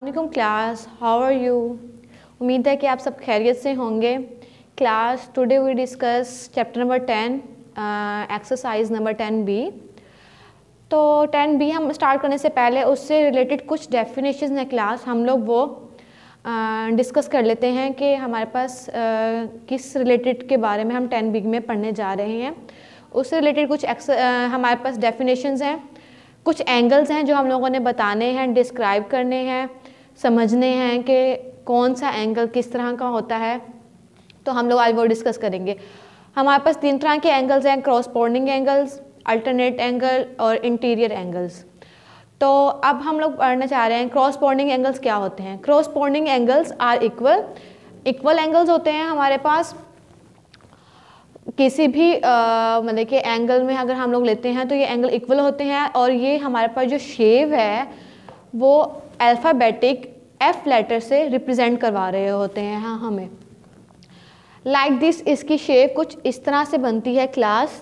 वालेकुम class, how are you. उम्मीद है कि आप सब खैरियत से होंगे। Class today we discuss chapter number 10 exercise number 10B। तो 10B हम स्टार्ट करने से पहले उससे रिलेटेड कुछ डेफिनेशन है क्लास, हम लोग वो डिस्कस कर लेते हैं कि हमारे पास किस रिलेटेड के बारे में हम 10B में पढ़ने जा रहे हैं। उससे रिलेटेड कुछ हमारे पास डेफिनेशंस हैं, कुछ एंगल्स हैं जो हम लोगों ने बताने हैं, डिस्क्राइब करने हैं, समझने हैं कि कौन सा एंगल किस तरह का होता है। तो हम लोग आज वो डिस्कस करेंगे। हमारे पास 3 तरह के एंगल्स हैं, क्रॉसपोर्डिंग एंगल्स, अल्टरनेट एंगल और इंटीरियर एंगल्स। तो अब हम लोग पढ़ना चाह रहे हैं क्रॉसपोर्डिंग एंगल्स क्या होते हैं। Corresponding angles are equal angles होते हैं हमारे पास। किसी भी मतलब कि एंगल में अगर हम लोग लेते हैं तो ये एंगल इक्वल होते हैं, और ये हमारे पास जो शेव है वो अल्फ़ाबेटिक F लेटर से रिप्रेजेंट करवा रहे होते हैं। हाँ, हमें लाइक दिस, इसकी शेप कुछ इस तरह से बनती है क्लास।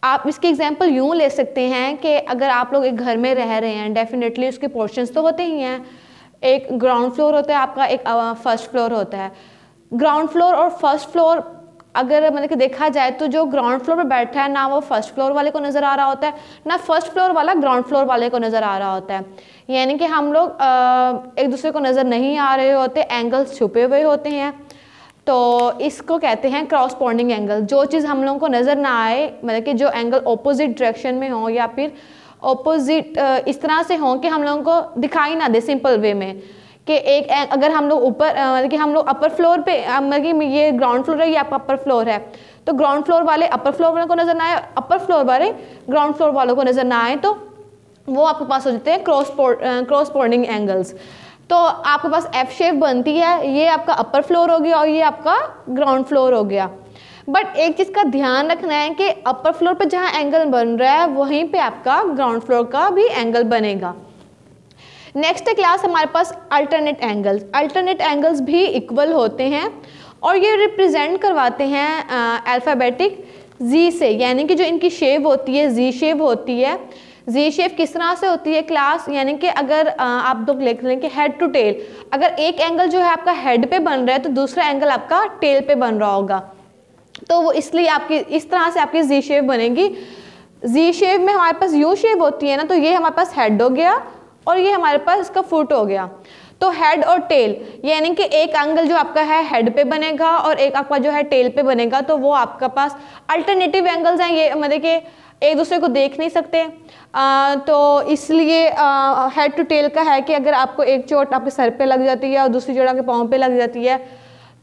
आप इसके एग्जांपल यूँ ले सकते हैं कि अगर आप लोग एक घर में रह रहे हैं, डेफिनेटली उसके पोर्शंस तो होते ही हैं। एक ग्राउंड फ्लोर होता है आपका, एक फर्स्ट फ्लोर होता है। ग्राउंड फ्लोर और फर्स्ट फ्लोर अगर मतलब कि देखा जाए तो जो ग्राउंड फ्लोर पर बैठा है ना वो फर्स्ट फ्लोर वाले को नज़र आ रहा होता है, ना फर्स्ट फ्लोर वाला ग्राउंड फ्लोर वाले को नज़र आ रहा होता है। यानी कि हम लोग एक दूसरे को नज़र नहीं आ रहे होते, एंगल्स छुपे हुए होते हैं। तो इसको कहते हैं क्रॉसपोर्डिंग एंगल। जो चीज़ हम लोगों को नज़र ना आए, मतलब कि जो एंगल ऑपोजिट डायरेक्शन में हो या फिर ऑपोजिट इस तरह से हो कि हम लोगों को दिखाई ना दे, सिंपल वे में कि एक अगर हम लोग ऊपर मतलब कि हम लोग अपर फ्लोर पे, मतलब कि ये ग्राउंड फ्लोर है, ये आपका अपर फ्लोर है, तो ग्राउंड फ्लोर वाले अपर फ्लोर वालों को नज़र ना आए, अपर फ्लोर वाले ग्राउंड फ्लोर वालों को नज़र ना आए, तो वो आपके पास हो जाते हैं क्रॉसपोर्डिंग एंगल्स। तो आपके पास एफ शेप बनती है, ये आपका अपर फ्लोर हो गया और ये आपका ग्राउंड फ्लोर हो गया। बट एक चीज़ का ध्यान रखना है कि अपर फ्लोर पे जहाँ एंगल बन रहा है वहीं पे आपका ग्राउंड फ्लोर का भी एंगल बनेगा। नेक्स्ट क्लास हमारे पास अल्टरनेट एंगल्स। अल्टरनेट एंगल्स भी इक्वल होते हैं और ये रिप्रेजेंट करवाते हैं अल्फ़ाबेटिक जी से, यानी कि जो इनकी शेप होती है जी शेप होती है। जी शेप किस तरह से होती है क्लास, यानी कि अगर आप लोग लिख लें कि हेड टू टेल, अगर एक एंगल जो है आपका हेड पे बन रहा है तो दूसरा एंगल आपका टेल पे बन रहा होगा, तो वो इसलिए आपकी इस तरह से आपकी जी शेप बनेगी। जी शेप में हमारे पास यू शेप होती है ना, तो ये हमारे पास हेड हो गया और ये हमारे पास इसका फुट हो गया। तो हेड और टेल, यानी कि एक एंगल जो आपका है हेड पे बनेगा और एक आपका जो है टेल पे बनेगा, तो वो आपका पास अल्टरनेटिव एंगल्स हैं। ये मतलब कि एक दूसरे को देख नहीं सकते, तो इसलिए हेड टू टेल का है कि अगर आपको एक चोट आपके सर पे लग जाती है और दूसरी चोट आपके पाँव पे लग जाती है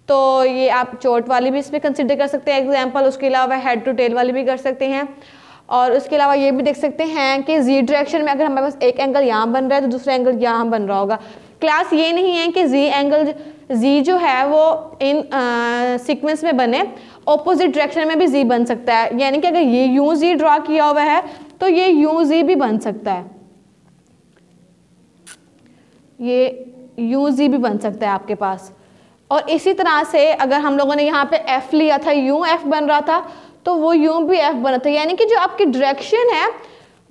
तो ये आप चोट वाली भी इसमें कंसिडर कर सकते हैं एग्जाम्पल। उसके अलावा हेड टू टेल वाली भी कर सकते हैं, और उसके अलावा ये भी देख सकते हैं कि जी डायरेक्शन में अगर हमारे पास एक एंगल यहाँ बन रहा है तो दूसरा एंगल यहाँ बन रहा होगा। क्लास ये नहीं है कि जी जो है वो इन सीक्वेंस में बने, ऑपोजिट डायरेक्शन में भी जी बन सकता है। यानी कि अगर ये यूं जी ड्रॉ किया हुआ है तो ये यूं जी भी बन सकता है, ये यूं जी भी बन सकता है आपके पास। और इसी तरह से अगर हम लोगों ने यहाँ पे एफ लिया था, यूं एफ बन रहा था तो वो यूं भी एफ बना था। यानी कि जो आपकी डायरेक्शन है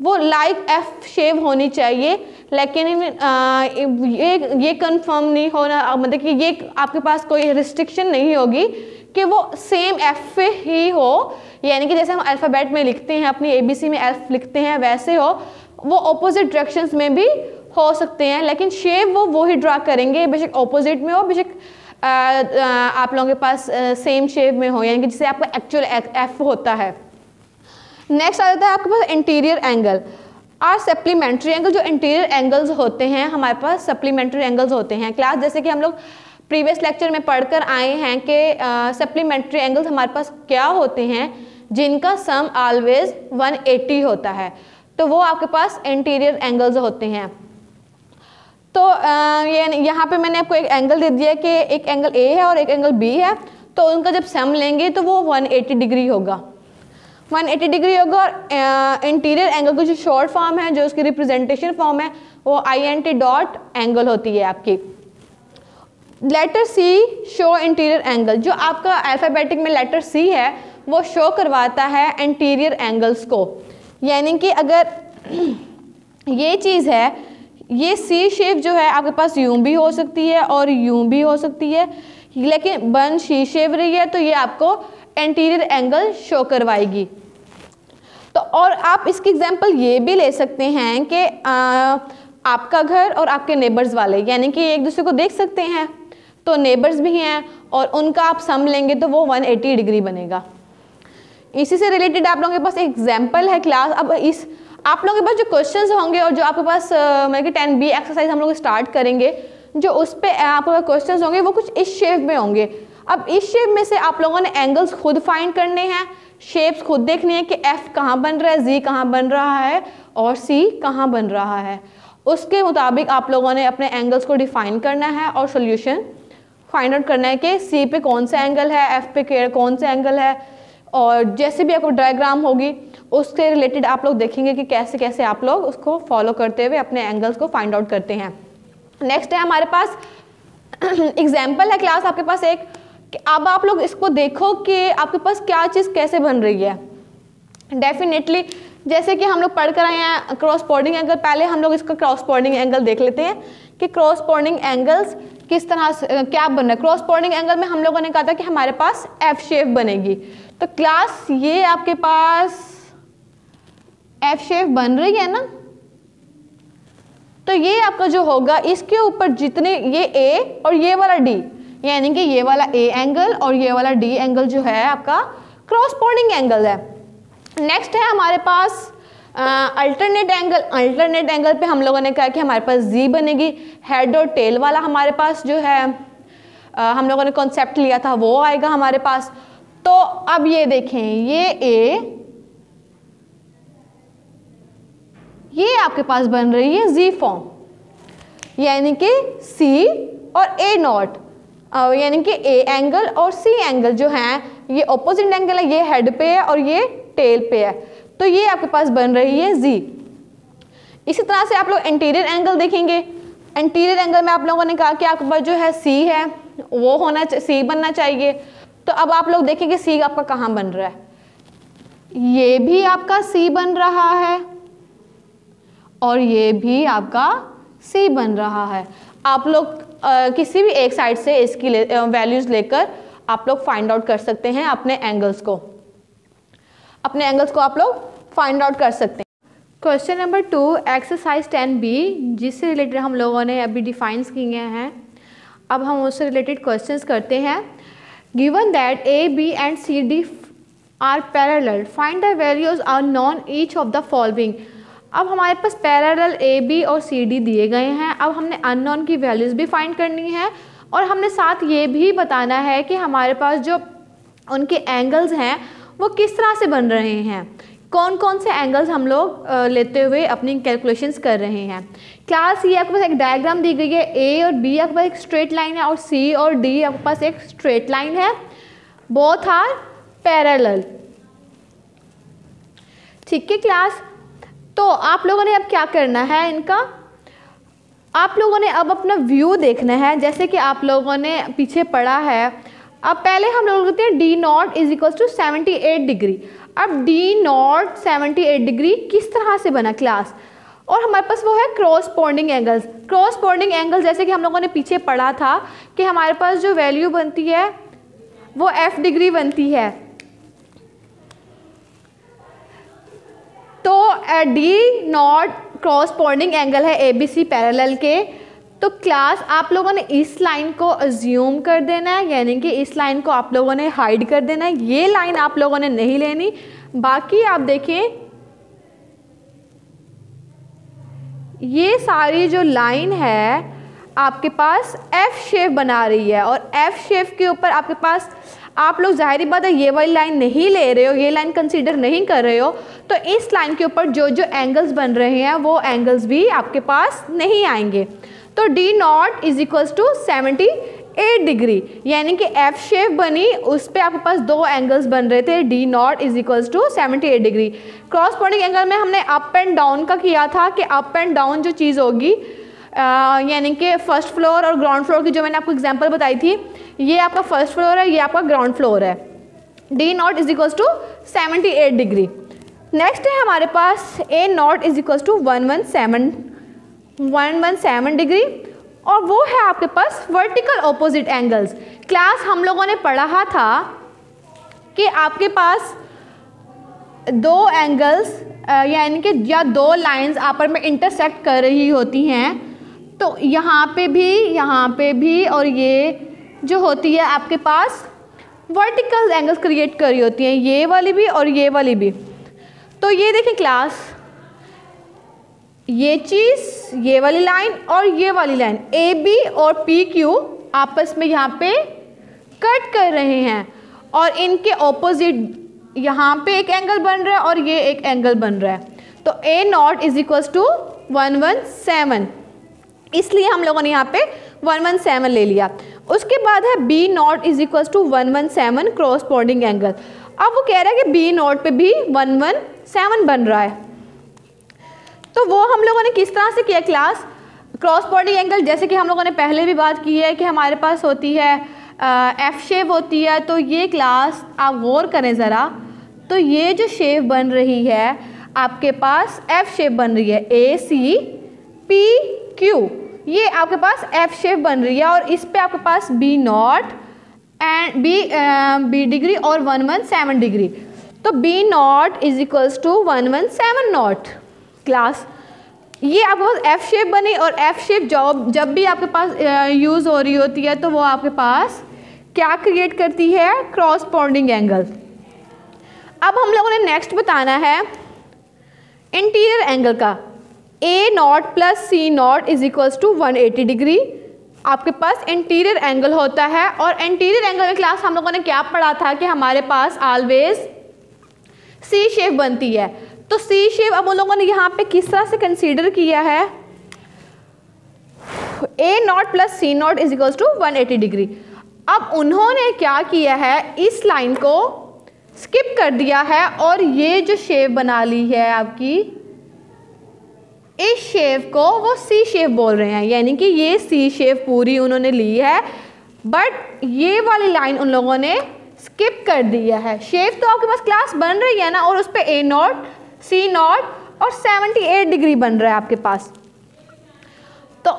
वो लाइक एफ शेप होनी चाहिए, लेकिन ये कंफर्म नहीं होना, मतलब कि ये आपके पास कोई रिस्ट्रिक्शन नहीं होगी कि वो सेम एफ पे ही हो। यानी कि जैसे हम अल्फ़ाबेट में लिखते हैं, अपनी ABC में एफ लिखते हैं, वैसे हो वो ऑपोजिट डायरेक्शंस में भी हो सकते हैं, लेकिन शेप वो ही ड्रा करेंगे, बेशक ऑपोजिट में हो, बेशक आप लोगों के पास सेम शेप में हो, यानी कि जिसे आपका एक्चुअल एफ होता है। नेक्स्ट आ जाता है आपके पास इंटीरियर एंगल और सप्लीमेंट्री एंगल। जो इंटीरियर एंगल्स होते हैं हमारे पास सप्लीमेंट्री एंगल्स होते हैं क्लास, जैसे कि हम लोग प्रीवियस लेक्चर में पढ़कर आए हैं कि सप्लीमेंट्री एंगल्स हमारे पास क्या होते हैं, जिनका सम ऑलवेज 180 होता है, तो वो आपके पास इंटीरियर एंगल्स होते हैं। तो ये यहाँ पे मैंने आपको एक एंगल दे दिया कि एक एंगल ए है और एक एंगल बी है, तो उनका जब सम लेंगे तो वो 180 डिग्री होगा, 180 डिग्री होगा। और इंटीरियर एंगल की जो शॉर्ट फॉर्म है, जो उसकी रिप्रेजेंटेशन फॉर्म है, वो INT डॉट एंगल होती है आपकी। लेटर सी शो इंटीरियर एंगल, जो आपका अल्फ़ाबेटिक में लेटर सी है वो शो करवाता है इंटीरियर एंगल्स को। यानी कि अगर ये चीज़ है ये सी शेप जो है आपके पास यूं भी हो सकती है और यूं भी हो सकती है, लेकिन बन सी शेप रही है तो ये आपको एंटीरियर एंगल शो करवाएगी। तो और आप इसकी एग्जांपल ये भी ले सकते हैं कि आपका घर और आपके नेबर्स वाले, यानी कि एक दूसरे को देख सकते हैं, तो नेबर्स भी हैं और उनका आप सम लेंगे तो वो 180 डिग्री बनेगा। इसी से रिलेटेड आप लोगों के पास एक एग्जांपल है क्लास। अब इस आप लोगों के पास जो क्वेश्चंस होंगे और जो आपके पास मतलब कि 10B एक्सरसाइज हम लोग स्टार्ट करेंगे, जो उस पे आपके पास क्वेश्चंस होंगे वो कुछ इस शेप में होंगे। अब इस शेप में से आप लोगों ने एंगल्स खुद फाइंड करने हैं, शेप्स खुद देखनी है कि एफ कहाँ बन रहा है, जी कहाँ बन रहा है और सी कहाँ बन रहा है। उसके मुताबिक आप लोगों ने अपने एंगल्स को डिफाइन करना है और सोल्यूशन फाइंड आउट करना है कि सी पे कौन सा एंगल है, एफ पे कौन सा एंगल है, और जैसे भी आपको डायग्राम होगी उसके रिलेटेड आप लोग देखेंगे कि कैसे कैसे आप लोग उसको फॉलो करते हुए अपने एंगल्स को फाइंड आउट करते हैं। नेक्स्ट है हमारे पास एग्जाम्पल है क्लास आपके पास एक, कि अब आप लोग इसको देखो कि आपके पास क्या चीज़ कैसे बन रही है। डेफिनेटली जैसे कि हम लोग पढ़ कर आए हैं क्रॉसपोर्डिंग एंगल, पहले हम लोग इसका क्रॉसपोर्डिंग एंगल देख लेते हैं कि क्रॉसपोर्डिंग एंगल्स किस तरह से क्या बन रहा है। क्रॉसपोर्डिंग एंगल में हम लोगों ने कहा था कि हमारे पास एफ शेप बनेगी, तो क्लास ये आपके पास एफ शेप बन रही है ना, तो ये आपका जो होगा इसके ऊपर जितने ये ए और ये वाला डी, यानी कि ये वाला ए एंगल और ये वाला डी एंगल जो है आपका क्रॉसपोर्डिंग एंगल है। नेक्स्ट है हमारे पास अल्टरनेट एंगल। अल्टरनेट एंगल पे हम लोगों ने कहा कि हमारे पास जी बनेगी, हेड और टेल वाला हमारे पास जो है हम लोगों ने कॉन्सेप्ट लिया था वो आएगा हमारे पास। तो अब ये देखें, ये आपके पास बन रही है जी फॉर्म, यानी कि सी और ए नॉट, यानी कि ए एंगल और सी एंगल जो है ये ऑपोजिट एंगल है, ये हेड पे है और ये टेल पे है, तो ये आपके पास बन रही है जी। इसी तरह से आप लोग इंटीरियर एंगल देखेंगे। इंटीरियर एंगल में आप लोगों ने कहा कि आपके पास जो है सी है वो होना सी बनना चाहिए, तो अब आप लोग देखेंगे सी आपका कहाँ बन रहा है, ये भी आपका सी बन रहा है और ये भी आपका सी बन रहा है। आप लोग किसी भी एक साइड से इसकी वैल्यूज लेकर आप लोग फाइंड आउट कर सकते हैं अपने एंगल्स को आप लोग फाइंड आउट कर सकते हैं। क्वेश्चन नंबर 2 एक्सरसाइज 10B, जिससे रिलेटेड हम लोगों ने अभी डिफाइन किए हैं, अब हम उससे रिलेटेड क्वेश्चंस करते हैं। Given that A B and C D are parallel, find the values are non each of the following. अब हमारे पास पैरेलल ए बी और सी डी दिए गए हैं, अब हमने अननोन की वैल्यूज़ भी फाइंड करनी है और हमने साथ ये भी बताना है कि हमारे पास जो उनके एंगल्स हैं वो किस तरह से बन रहे हैं, कौन कौन से एंगल्स हम लोग लेते हुए अपनी कैलकुलेशंस कर रहे हैं। क्लास ये आपके पास एक डायग्राम दी गई है, ए और बी आपके पास एक स्ट्रेट लाइन है और सी और डी आपके पास एक स्ट्रेट लाइन है, बोथ आर पैरेलल। ठीक है क्लास, तो आप लोगों ने अब क्या करना है, आप लोगों ने अब अपना व्यू देखना है, जैसे कि आप लोगों ने पीछे पढ़ा है। अब पहले हम लोग कहते हैं D not is equal to 78 degree. अब डी नॉट 78 डिग्री किस तरह से बना क्लास, और हमारे पास वो है क्रॉसपोर्डिंग एंगल्स। क्रॉसपोर्डिंग एंगल जैसे कि हम लोगों ने पीछे पढ़ा था कि हमारे पास जो वैल्यू बनती है वो f डिग्री बनती है, तो डी नॉट क्रॉसपोर्डिंग एंगल है ए बी सी पैरेलल के। तो क्लास आप लोगों ने इस लाइन को अज्यूम कर देना है, यानी कि इस लाइन को आप लोगों ने हाइड कर देना है, ये लाइन आप लोगों ने नहीं लेनी। बाकी आप देखें ये सारी जो लाइन है आपके पास एफ शेप बना रही है और एफ शेप के ऊपर आपके पास आप लोग जाहिर बात है ये वाली लाइन नहीं ले रहे हो, ये लाइन कंसीडर नहीं कर रहे हो, तो इस लाइन के ऊपर जो जो एंगल्स बन रहे हैं वो एंगल्स भी आपके पास नहीं आएंगे। तो D not is equals to 78 degree, यानी कि एफ शेप बनी, उस पर आपके पास दो एंगल्स बन रहे थे, D not is equals to 78 degree. Corresponding angle में हमने अप एंड डाउन का किया था कि अप एंड डाउन जो चीज़ होगी यानी कि फर्स्ट फ्लोर और ग्राउंड फ्लोर की जो मैंने आपको एग्जांपल बताई थी, ये आपका फर्स्ट फ्लोर है, ये आपका ग्राउंड फ्लोर है। D not is equals to 78 degree. Next है हमारे पास A not is equals to 117 117 degree, और वो है आपके पास वर्टिकल ऑपोजिट एंगल्स। क्लास हम लोगों ने पढ़ा था कि आपके पास दो एंगल्स यानी कि या दो लाइंस आपस में इंटरसेक्ट कर रही होती हैं, तो यहाँ पे भी और ये जो होती है आपके पास वर्टिकल एंगल्स क्रिएट कर रही होती हैं, ये वाली भी और ये वाली भी। तो ये देखें क्लास, ये चीज़, ये वाली लाइन और ये वाली लाइन ए बी और पी क्यू आपस में यहाँ पे कट कर रहे हैं, और इनके ऑपोजिट यहाँ पे एक एंगल बन रहा है और ये एक एंगल बन रहा है। तो A not is equals to 117, इसलिए हम लोगों ने यहाँ पे 117 ले लिया। उसके बाद है B not is equals to 117 corresponding angle. अब वो कह रहा है कि बी नॉट पे भी 117 बन रहा है, तो वो हम लोगों ने किस तरह से किया क्लास? क्रॉसपोंडिंग एंगल जैसे कि हम लोगों ने पहले भी बात की है कि हमारे पास होती है एफ शेप होती है। तो ये क्लास आप गौर करें ज़रा, तो ये जो शेप बन रही है आपके पास एफ शेप बन रही है, ए सी पी क्यू, ये आपके पास एफ शेप बन रही है, और इस पे आपके पास B nought and B degree और 117 डिग्री। तो B not is equals to 117 nought. Class ये आपके पास एफ शेप बनी, और एफ शेप जब भी आपके पास यूज़ हो रही होती है तो वो आपके पास क्या क्रिएट करती है? Corresponding angle. अब हम लोगों ने नेक्स्ट बताना है इंटीरियर एंगल का। A not plus C not is equals to 180 degree आपके पास इंटीरियर एंगल होता है। और इंटीरियर एंगल में क्लास हम लोगों ने क्या पढ़ा था कि हमारे पास ऑलवेज सी शेप बनती है। तो सी शेप अब उन लोगों ने यहाँ पे किस तरह से कंसीडर किया है? A not plus C not is equals to 180 degree. अब उन्होंने क्या किया है, इस लाइन को स्किप कर दिया है और ये जो शेप बना ली है आपकी, इस शेप को वो सी शेप बोल रहे हैं, यानी कि ये सी शेप पूरी उन्होंने ली है, बट ये वाली लाइन उन लोगों ने स्किप कर दिया है। शेप तो आपके पास क्लास बन रही है ना, और उस पर ए नॉट सी नॉट और 78 डिग्री बन रहा है आपके पास। तो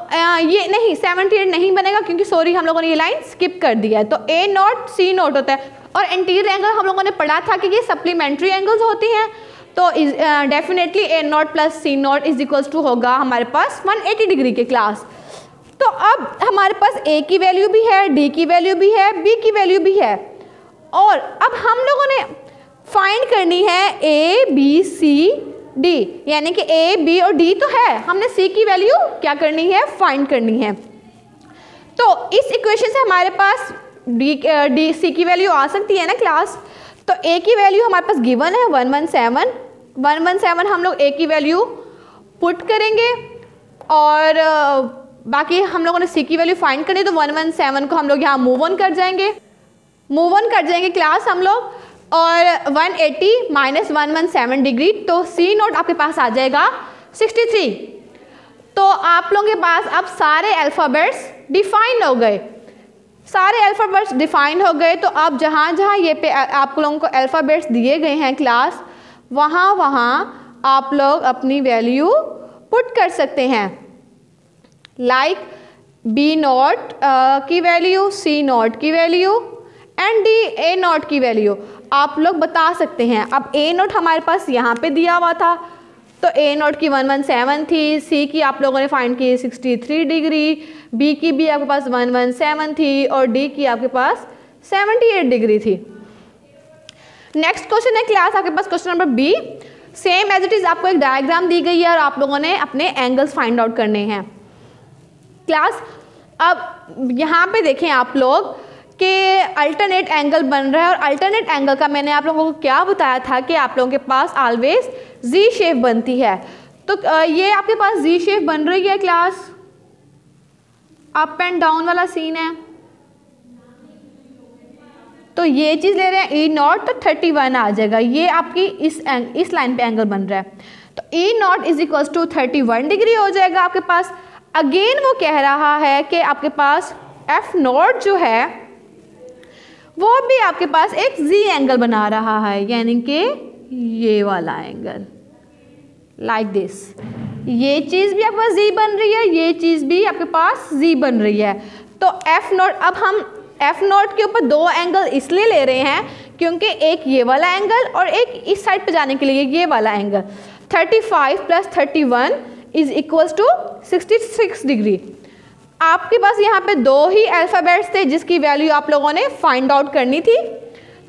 ये नहीं 78 नहीं बनेगा, क्योंकि सॉरी हम लोगों ने ये लाइन स्किप कर दिया है। तो ए नॉट सी नॉट होता है, और इंटीरियर एंगल हम लोगों ने पढ़ा था कि ये सप्लीमेंट्री एंगल्स होती हैं। तो definitely A not plus C not is equals to होगा हमारे पास 180 डिग्री के क्लास। तो अब हमारे पास ए की वैल्यू भी है, डी की वैल्यू भी है, बी की वैल्यू भी है, और अब हम लोगों ने फाइंड करनी है ए बी सी डी, यानी कि ए बी और डी तो है, हमने सी की वैल्यू क्या करनी है? फाइंड करनी है। तो इस इक्वेशन से हमारे पास डी सी की वैल्यू आ सकती है ना क्लास। तो ए की वैल्यू हमारे पास गिवन है 117 हम लोग ए की वैल्यू पुट करेंगे, और बाकी हम लोगों ने सी की वैल्यू फाइंड करनी, तो 117 को हम लोग यहाँ मूव ऑन कर जाएंगे क्लास हम लोग, और 180 माइनस 117 डिग्री, तो सी नोट आपके पास आ जाएगा 63। तो आप लोगों के पास अब सारे अल्फ़ाबेट्स डिफाइन हो गए, तो अब जहाँ जहाँ ये पे आप लोगों को अल्फ़ाबेट्स दिए गए हैं क्लास, वहाँ आप लोग अपनी वैल्यू पुट कर सकते हैं, लाइक बी नॉट की वैल्यू, सी नॉट की value and D A not की वैल्यू आप लोग बता सकते हैं। अब ए नॉट हमारे पास यहाँ पे दिया हुआ था, तो ए नॉट की 117 थी, सी की आप लोगों ने फाइंड की 63 डिग्री, बी की भी आपके पास 117 थी, और डी की आपके पास 78 डिग्री थी। नेक्स्ट क्वेश्चन है क्लास आपके पास question number B. Same as it is आपको एक डायग्राम दी गई है और आप लोगों ने अपने एंगल्स फाइंड आउट करने हैं क्लास। अब यहाँ पे देखें आप लोग कि अल्टरनेट एंगल बन रहा है, और अल्टरनेट एंगल का मैंने आप लोगों को क्या बताया था कि आप लोगों के पास ऑलवेज जी शेप बनती है। तो ये आपके पास जी शेप बन रही है क्लास, अप एंड डाउन वाला सीन है। तो ये चीज़ ले रहे हैं ई नॉट, तो 31 आ जाएगा, ये आपकी इस लाइन पे एंगल बन रहा है। तो E not is equals to 31 degree हो जाएगा आपके पास। अगेन वो कह रहा है कि आपके पास एफ नॉट जो है वो भी आपके पास एक जी एंगल बना रहा है, यानी कि ये वाला एंगल लाइक दिस। ये चीज़ भी आपके पास जी बन रही है, ये चीज़ भी आपके पास जी बन रही है। तो एफ नॉट, अब हम एफ नॉट के ऊपर दो एंगल इसलिए ले रहे हैं क्योंकि एक ये वाला एंगल और एक इस साइड पे जाने के लिए ये वाला एंगल। 35 + 31 = 66 डिग्री। आपके पास यहाँ पे दो ही अल्फ़ाबेट्स थे जिसकी वैल्यू आप लोगों ने फाइंड आउट करनी थी,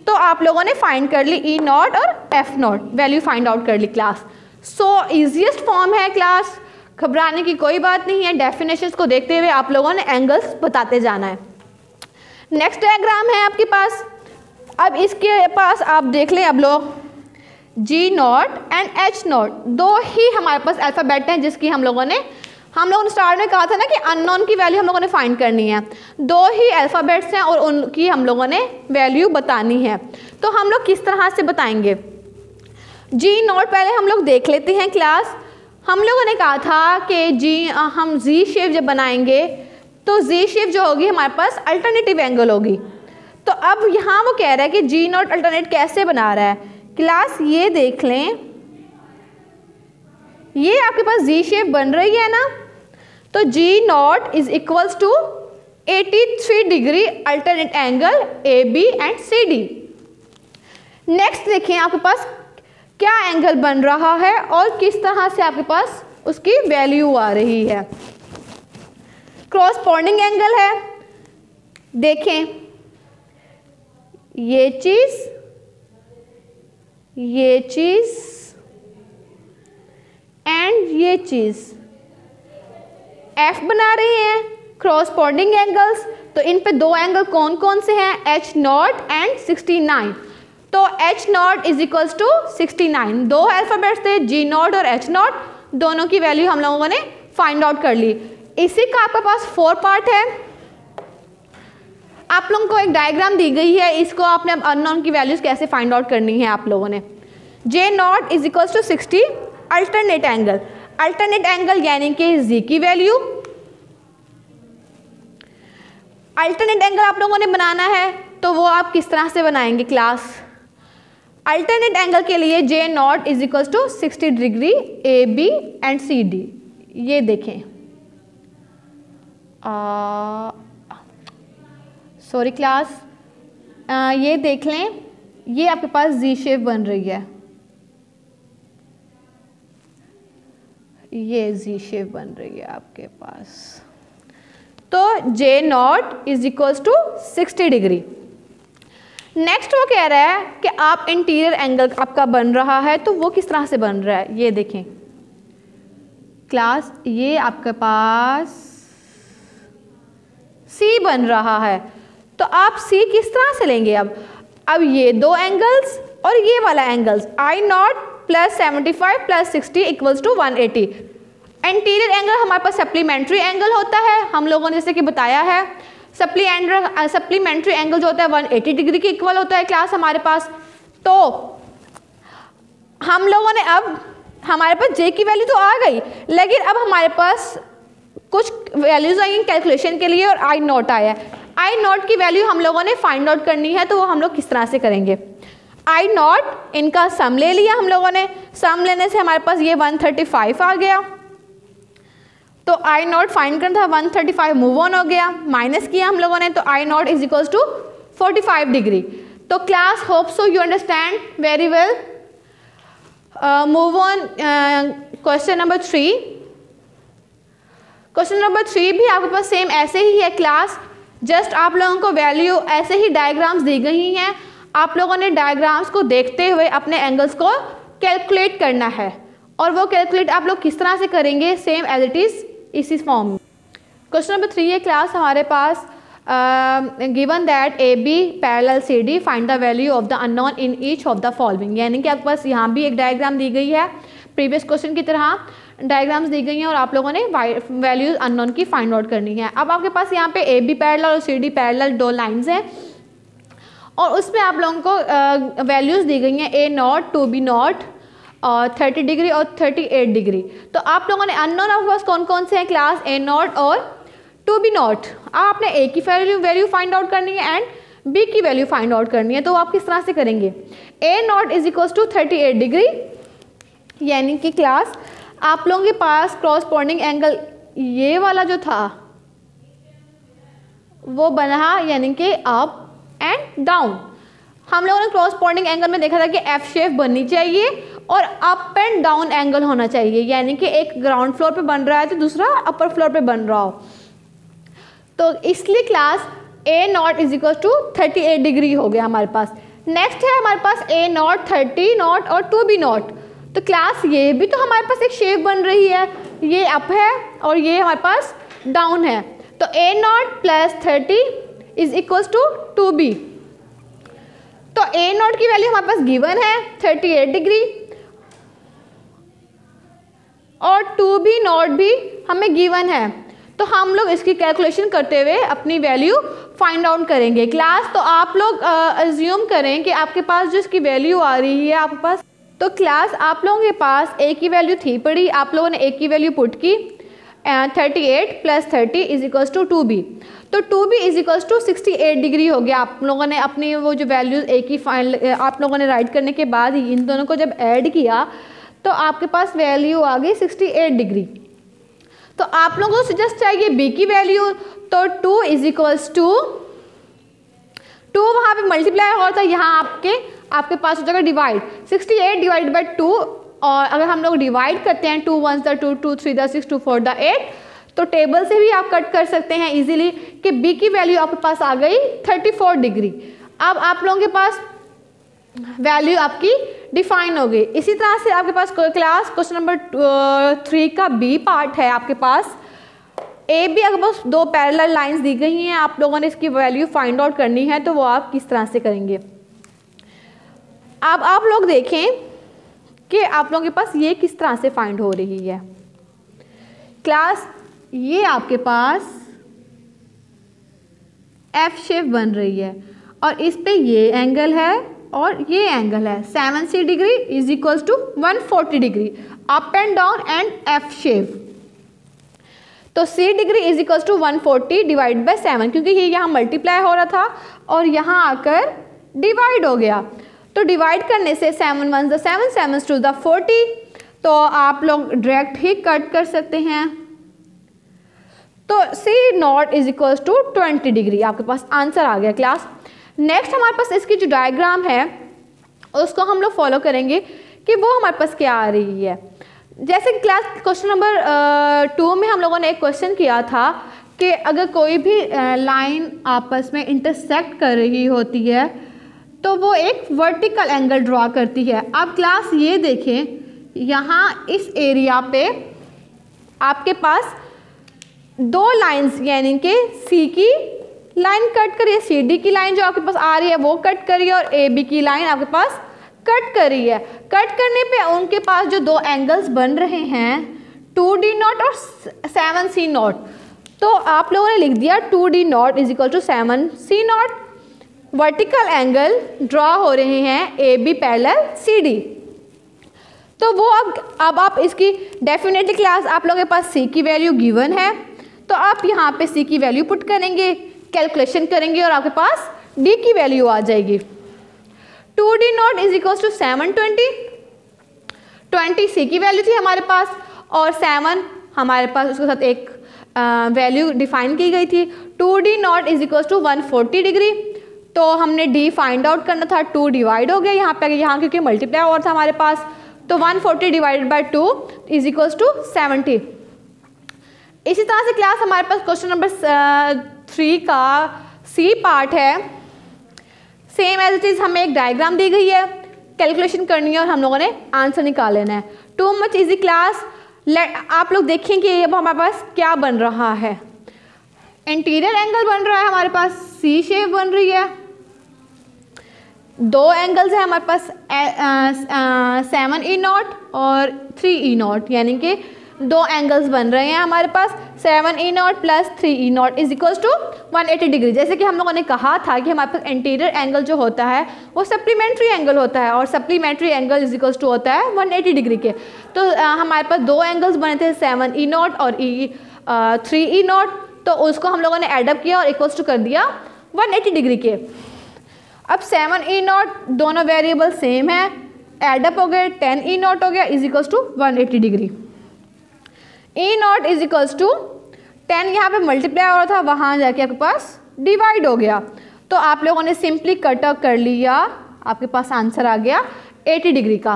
तो आप लोगों ने फाइंड कर ली ई नॉट और F not, value find out कर ली क्लास। सो ईजीएस्ट फॉर्म है क्लास, घबराने की कोई बात नहीं है। डेफिनेशंस को देखते हुए आप लोगों ने एंगल्स बताते जाना है। नेक्स्ट डायग्राम है आपके पास। अब इसके पास आप देख लें, अब लोग जी नॉट एंड एच नॉट दो ही हमारे पास अल्फ़ाबेट हैं जिसकी हम लोगों ने स्टार्ट में कहा था ना कि अननोन की वैल्यू हम लोगों ने फाइंड करनी है। दो ही अल्फ़ाबेट्स हैं और उनकी हम लोगों ने वैल्यू बतानी है। तो हम लोग किस तरह से बताएंगे? जी नॉट पहले हम लोग देख लेते हैं क्लास। हम लोगों ने कहा था कि हम जी शेप जब बनाएंगे तो जी शेप जो होगी हमारे पास अल्टरनेटिव एंगल होगी। तो अब यहाँ वो कह रहा है कि जी नॉट अल्टरनेट कैसे बना रहा है क्लास, ये देख लें, ये आपके पास जी शेप बन रही है ना, तो G nought = 83 degree alternate angle A B and C D. Next देखिए आपके पास क्या एंगल बन रहा है और किस तरह से आपके पास उसकी वैल्यू आ रही है। क्रॉसपोंडिंग एंगल है, देखें ये चीज एंड ये चीज एफ बना रहे हैं क्रॉसपोंडिंग एंगल्स। तो इन पे दो एंगल कौन कौन से हैं? H not and 69। तो एच नॉट = 69। दो अल्फ़ाबेट्स थे जी नॉट और एच नॉट, दोनों की वैल्यू हम लोगों ने फाइंड आउट कर ली। इसी का आपके पास 4 पार्ट है। आप लोगों को एक डायग्राम दी गई है, इसको आपने अब अननोन की वैल्यूज कैसे फाइंड आउट करनी है आप लोगों ने। J nought = 60 alternate angle, alternate angle यानी कि जी की वैल्यू। अल्टरनेट एंगल आप लोगों ने बनाना है तो वो आप किस तरह से बनाएंगे क्लास? अल्टरनेट एंगल के लिए J nought = 60 degree A B and C D. ये देखें, सॉरी क्लास, ये देख लें, ये आपके पास जी शेप बन रही है, ये जी शेप बन रही है आपके पास। तो जे नॉट = 60 डिग्री। नेक्स्ट वो कह रहा है कि आप इंटीरियर एंगल आपका बन रहा है, तो वो किस तरह से बन रहा है? ये देखें क्लास, ये आपके पास सी बन रहा है, तो आप सी किस तरह से लेंगे? अब ये दो एंगल्स और ये वाला angles I not + 75 + 60 = 180। Interior angle हमारे पास सप्लीमेंट्री एंगल होता है, हम लोगों ने जैसे कि बताया है। सप्लीमेंट्री एंगल जो होता है 180 डिग्री के इक्वल होता है क्लास हमारे पास। तो हम लोगों ने अब हमारे पास जे की वैल्यू तो आ गई, लेकिन अब हमारे पास कुछ वैल्यूज आई कैलकुलेशन के लिए और आई नॉट आया है। आई नॉट की वैल्यू हम लोगों ने फाइंड आउट करनी है, तो वो हम लोग किस तरह से करेंगे? आई नॉट इनका सम ले लिया हम लोगों ने, सम लेने से हमारे पास ये 135 आ गया। तो आई नॉट फाइंड करना था, 135 मूव ऑन हो गया, माइनस किया हम लोगों ने, तो आई नॉट = 45 डिग्री। तो class hope so you understand very well. Move on question number 3। Question number 3 भी आपके पास सेम ऐसे ही है क्लास, जस्ट आप लोगों को वैल्यू ऐसे ही डायग्राम्स दी गई हैं, आप लोगों ने डायग्राम्स को देखते हुए अपने एंगल्स को कैलकुलेट करना है। और वो कैलकुलेट आप लोग किस तरह से करेंगे? सेम एज इट इज़ इसी फॉर्म में। क्वेश्चन नंबर 3 है क्लास हमारे पास, given that A B parallel C D, find the value of the unknown in each of the following. यानी कि आपके पास यहाँ भी एक डायग्राम दी गई है, प्रीवियस क्वेश्चन की तरह डायग्राम्स दी गई हैं और आप लोगों ने वैल्यूज अननोन की फाइंड आउट करनी है। अब आपके पास यहाँ पे ए बी पैरेलल और सी डी पैरेलल दो लाइन्स हैं और उसमें आप लोगों को वैल्यूज़ दी गई हैं, ए नॉट, 2b नॉट और 30 डिग्री और 38 डिग्री। तो आप लोगों ने अननोन आपके पास कौन कौन से हैं क्लास? ए नॉट और 2b नॉट। आपने ए की वैल्यू फाइंड आउट करनी है एंड बी की वैल्यू फाइंड आउट करनी है। तो आप किस तरह से करेंगे? ए नॉट = 38 डिग्री, यानी कि क्लास आप लोगों के पास क्रॉसपोंडिंग एंगल ये वाला जो था वो बना, यानी कि अप एंड डाउन। हम लोगों ने क्रॉसपोंडिंग एंगल में देखा था कि एफ शेप बननी चाहिए और अप एंड डाउन एंगल होना चाहिए, यानी कि एक ग्राउंड फ्लोर पे बन रहा है तो दूसरा अपर फ्लोर पे बन रहा हो। तो इसलिए class A not is equal to 38 degree हो गया हमारे पास। नेक्स्ट है हमारे पास ए नॉट, 30 नॉट और 2b नॉट। तो क्लास ये भी तो हमारे पास एक शेप बन रही है, ये अप है और ये हमारे पास डाउन है। तो A not plus 30 is equal to 2b। तो ए नॉट की वैल्यू हमारे पास गिवन है 38 डिग्री और 2b नॉट भी हमें गिवन है। तो हम लोग इसकी कैलकुलेशन करते हुए अपनी वैल्यू फाइंड आउट करेंगे। क्लास तो आप लोग अज्यूम करें कि आपके पास जो इसकी वैल्यू आ रही है आपके पास, तो क्लास आप लोगों के पास ए की वैल्यू थी पड़ी, आप लोगों ने ए की वैल्यू पुट की 38 plus 30 is equals to 2b। तो 2b is equals to 68 degree हो गया। आप लोगों ने अपनी वो जो वैल्यूज ए की फाइनल आप लोगों ने राइट करने के बाद ही इन दोनों को जब ऐड किया तो आपके पास वैल्यू आ गई 68 डिग्री। तो आप लोगों को जस्ट चाहिए b की वैल्यू, तो 2 इज इक्वल्स टू 2 वहाँ पे मल्टीप्लाई हो था, यहाँ आपके पास हो जाएगा डिवाइड 68 डिवाइड बाई 2। और अगर हम लोग डिवाइड करते हैं 2 1 2 2 3 6 2 4 8, तो टेबल से भी आप कट कर सकते हैं इजीली कि b की वैल्यू आपके पास आ गई 34 डिग्री। अब आप लोगों के पास वैल्यू आपकी डिफाइन हो गई। इसी तरह से आपके पास क्लास क्वेश्चन नंबर 3 का बी पार्ट है। आपके पास ए बी आपके पास दो पैरेलल लाइंस दी गई हैं, आप लोगों ने इसकी वैल्यू फाइंड आउट करनी है, तो वो आप किस तरह से करेंगे। अब आप लोग देखें कि आप लोगों के पास ये किस तरह से फाइंड हो रही है। क्लास ये आपके पास एफ शेप बन रही है और इस पे ये एंगल है और ये एंगल है 70 degree is equals to 140 degree, up and down and F shape. तो 60 degree is equals to 140 divide by 7, क्योंकि ये यहाँ मल्टीप्लाई हो रहा था और यहाँ आकर डिवाइड हो गया। तो डिवाइड करने से 7 1 7 7 2 40, तो आप लोग डायरेक्ट ही कट कर सकते हैं। तो C not is equals to 20 degree, आपके पास आंसर आ गया क्लास। नेक्स्ट हमारे पास इसकी जो डायग्राम है उसको हम लोग फॉलो करेंगे कि वो हमारे पास क्या आ रही है। जैसे क्लास क्वेश्चन नंबर 2 में हम लोगों ने एक क्वेश्चन किया था कि अगर कोई भी लाइन आपस में इंटरसेक्ट कर रही होती है तो वो एक वर्टिकल एंगल ड्रॉ करती है। अब क्लास ये देखें, यहाँ इस एरिया पे आपके पास दो लाइंस यानी कि सी की लाइन कट करी है, सी डी की लाइन जो आपके पास आ रही है वो कट करी है और ए बी की लाइन आपके पास कट करी है। कट करने पे उनके पास जो दो एंगल्स बन रहे हैं 2d नॉट और 7c नॉट, तो आप लोगों ने लिख दिया 2d not is equal to 7c not. Vertical angle draw हो रहे हैं A B parallel C D. तो वो अब आप इसकी डेफिनेटली क्लास आप लोगों के पास c की वैल्यू गिवन है, तो आप यहाँ पे c की वैल्यू पुट करेंगे, कैलकुलेशन करेंगे और आपके पास d की वैल्यू आ जाएगी। 2d not is equal to 720, 20 c की वैल्यू थी हमारे पास और 7 हमारे पास उसके साथ एक वैल्यू डिफाइन की गई थी। 2d not is equal to 140 degree, तो हमने d फाइंड आउट करना था, 2 डिवाइड हो गया यहाँ पे, यहाँ क्योंकि मल्टीप्लाई और था हमारे पास, तो 140 divided by 2 is equal to 70। इसी तरह से क्लास हमारे पास क्वेश्चन नंबर 3 का सी पार्ट है। सेम एज इट इज़ हमें एक डायग्राम दी गई है, कैलकुलेशन करनी है और हम लोगों ने आंसर निकाल लेना है। Too much easy class. आप लोग देखें कि अब हमारे पास क्या बन रहा है। इंटीरियर एंगल बन रहा है हमारे पास, सी शेप बन रही है, दो एंगल्स हैं हमारे पास 7e नॉट और 3e नॉट, यानी कि दो एंगल्स बन रहे हैं हमारे पास 7e not plus 3e not is equals to 180 degree. जैसे कि हम लोगों ने कहा था कि हमारे पास इंटीरियर एंगल जो होता है वो सप्लीमेंट्री एंगल होता है और supplementary angle is equals to होता है 180 डिग्री के। तो हमारे पास दो एंगल्स बने थे 7e नॉट और 3e नॉट, तो उसको हम लोगों ने एडअप किया और इक्वल्स टू कर दिया 180 डिग्री के। अब 7e नॉट दोनों वेरिएबल सेम है, एडअप हो गए 10e नॉट हो गया is equals to 180 degree. E not is equals to 10 यहाँ पे मल्टीप्लाई हो रहा था, वहाँ जाके आपके पास डिवाइड हो गया, तो आप लोगों ने सिंपली कट ऑफ कर लिया, आपके पास आंसर आ गया 80 डिग्री का।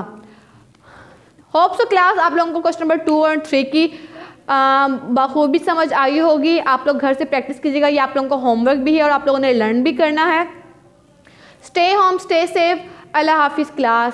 होप सो क्लास आप लोगों को क्वेश्चन नंबर 2 और 3 की बखूबी समझ आई होगी। आप लोग घर से प्रैक्टिस कीजिएगा, ये आप लोगों को होमवर्क भी है और आप लोगों ने लर्न भी करना है। स्टे होम, स्टे सेफ, अल्लाह हाफिज़ क्लास।